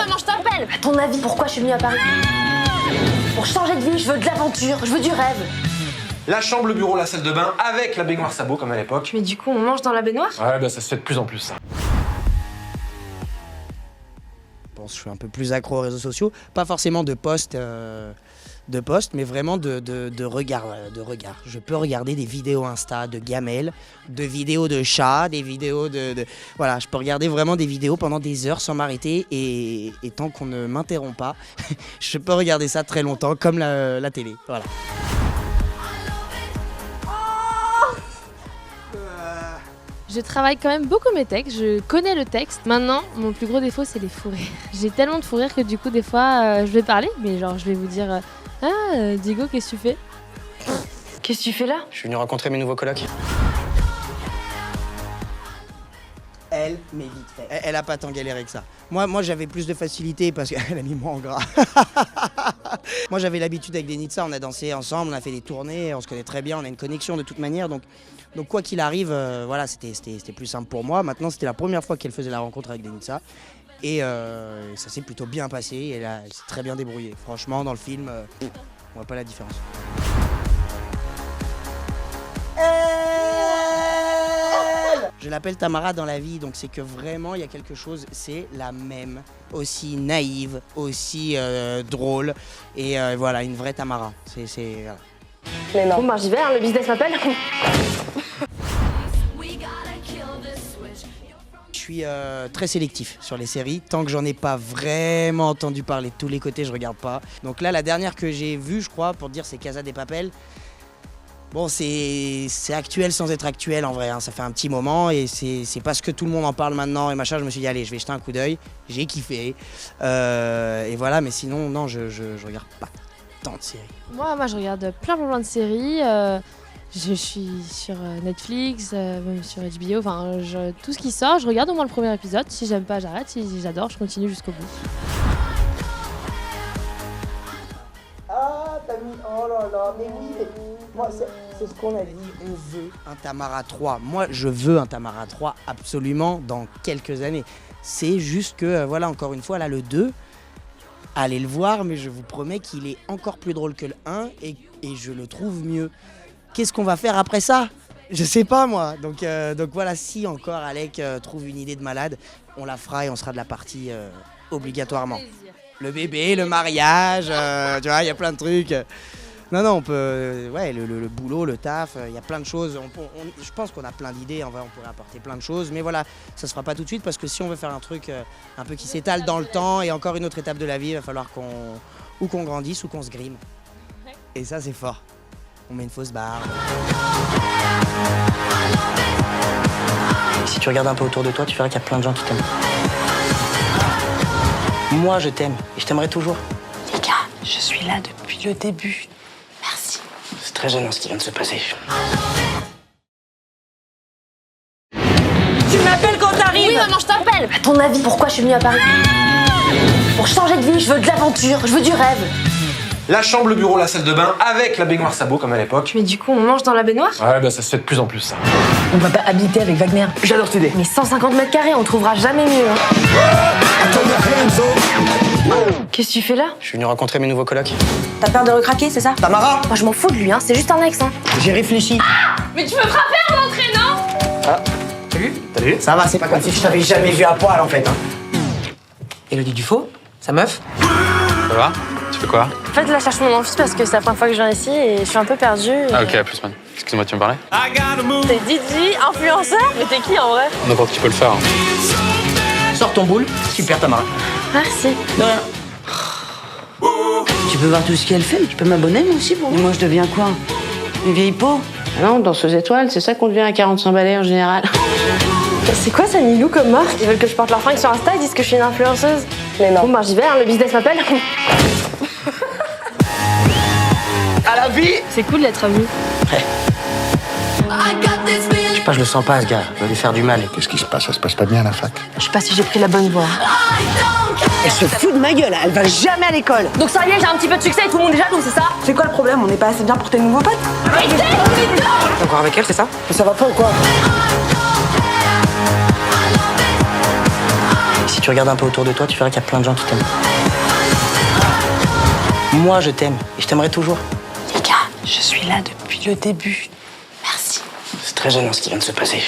maman, je t'appelle. À ton avis, pourquoi je suis venue à Paris? Pour changer de vie, je veux de l'aventure, je veux du rêve. La chambre, le bureau, la salle de bain, avec la baignoire sabot comme à l'époque. Mais du coup, on mange dans la baignoire? Ouais, bah ça se fait de plus en plus ça. Je suis un peu plus accro aux réseaux sociaux, pas forcément de posts, mais vraiment de regard. Je peux regarder des vidéos Insta de gamelles, de vidéos de chats, des vidéos Voilà, je peux regarder vraiment des vidéos pendant des heures sans m'arrêter et tant qu'on ne m'interrompt pas, je peux regarder ça très longtemps comme la télé. Voilà. Je travaille quand même beaucoup mes textes, je connais le texte. Maintenant, mon plus gros défaut, c'est les fous rires. J'ai tellement de fous rires que du coup, des fois, je vais parler, mais genre, je vais vous dire « Ah, Diego, qu'est-ce que tu fais ?» Qu'est-ce que tu fais là? Je suis venu rencontrer mes nouveaux colocs. Elle, mais vite fait. Elle a pas tant galéré que ça. Moi j'avais plus de facilité parce qu'elle a mis moi en gras. Moi, j'avais l'habitude avec Denitza, on a dansé ensemble, on a fait des tournées, on se connaît très bien, on a une connexion de toute manière. Donc quoi qu'il arrive, voilà, c'était plus simple pour moi. Maintenant, c'était la première fois qu'elle faisait la rencontre avec Denitza. Et ça s'est plutôt bien passé. Elle s'est très bien débrouillée. Franchement, dans le film, on voit pas la différence. Je l'appelle Tamara dans la vie, donc c'est que vraiment il y a quelque chose, c'est la même, aussi naïve, aussi drôle, et voilà, une vraie Tamara. Voilà. Mais non. Bon, bah j'y vais, hein, le business m'appelle. Je suis très sélectif sur les séries. Tant que j'en ai pas vraiment entendu parler de tous les côtés, je regarde pas. Donc là, la dernière que j'ai vue, je crois, pour te dire, c'est Casa de Papel. Bon, c'est actuel sans être actuel en vrai, hein. Ça fait un petit moment et c'est parce que tout le monde en parle maintenant et machin, je me suis dit allez, je vais jeter un coup d'œil, j'ai kiffé. Et voilà, mais sinon, non, je regarde pas tant de séries. Moi, je regarde plein de séries. Je suis sur Netflix, même sur HBO, enfin, tout ce qui sort, je regarde au moins le premier épisode. Si j'aime pas, j'arrête. Si j'adore, je continue jusqu'au bout. Ah, t'as mis... Oh là là, mais oui, mais... Moi, c'est ce qu'on a dit, on veut un Tamara 3. Moi, je veux un Tamara 3 absolument dans quelques années. C'est juste que, voilà, encore une fois, là, le 2, allez le voir, mais je vous promets qu'il est encore plus drôle que le 1 et je le trouve mieux. Qu'est-ce qu'on va faire après ça? Je sais pas, moi. Donc voilà, si encore Alec trouve une idée de malade, on la fera et on sera de la partie obligatoirement. Le bébé, le mariage, tu vois, il y a plein de trucs. Non, on peut... ouais, le boulot, le taf, il y a plein de choses. Je pense qu'on a plein d'idées, en vrai, on pourrait apporter plein de choses. Mais voilà, ça se fera pas tout de suite parce que si on veut faire un truc un peu qui s'étale dans le temps et encore une autre étape de la vie, il va falloir qu'on grandisse ou qu'on se grime. Et ça, c'est fort. On met une fausse barbe. Si tu regardes un peu autour de toi, tu verras qu'il y a plein de gens qui t'aiment. Moi, je t'aime et je t'aimerai toujours. Les gars, je suis là depuis le début. Merci. C'est très gênant ce qui vient de se passer. Tu m'appelles quand t'arrives? Oui, maman, je t'appelle. À ton avis, pourquoi je suis venue à Paris? Pour changer de vie, je veux de l'aventure, je veux du rêve. La chambre, le bureau, la salle de bain, avec la baignoire sabot comme à l'époque. Mais du coup, on mange dans la baignoire? Ouais, bah ça se fait de plus en plus ça. On va pas habiter avec Wagner. J'adore cette idée. Mais 150 mètres carrés, on trouvera jamais mieux. Hein. Qu'est-ce que tu fais là? Je suis venu rencontrer mes nouveaux colocs. T'as peur de recraquer, c'est ça? Tamara! Moi, je m'en fous de lui, hein. C'est juste un ex, hein. J'ai réfléchi. Mais tu me frapper en entraînant? Ah, t'as vu? Ça va, c'est pas comme si je t'avais jamais vu à poil en fait. Hein. Élodie Dufaux, sa meuf? Ça va? Tu fais quoi? En fait, là, je cherche mon amphi parce que c'est la première fois que je viens ici et je suis un peu perdue. Ah ok, à plus man. Excuse-moi, tu me parlais? T'es DJ, influenceur? Mais t'es qui en vrai? N'importe qui peut le faire. Hein. Sors ton boule. Super Tamara. Merci. De rien. Tu peux voir tout ce qu'elle fait, tu peux m'abonner moi aussi pour moi. Moi je deviens quoi? Une vieille peau? Ah non, danseuse étoile, c'est ça qu'on devient à 45 balais en général. C'est quoi ça, Milou, comme marque? Ils veulent que je porte leur fringue sur Insta, ils disent que je suis une influenceuse. Mais non. Bon, bah j'y vais, hein, le business m'appelle. À la vie! C'est cool d'être amis. Je sais pas, je le sens pas ce gars. Il va lui faire du mal. Qu'est-ce qui se passe? Ça se passe pas bien à la fac. Je sais pas si j'ai pris la bonne voie. Elle se fout de ma gueule, elle va jamais à l'école. Donc ça y est, j'ai un petit peu de succès et tout le monde est jaloux, c'est ça? C'est quoi le problème? On n'est pas assez bien pour tes nouveaux potes? T'es encore avec elle, c'est ça? Mais ça va pas ou quoi? Si tu regardes un peu autour de toi, tu verras qu'il y a plein de gens qui t'aiment. Moi, je t'aime et je t'aimerai toujours. Les gars, je suis là depuis le début. Merci. C'est très gênant ce qui vient de se passer.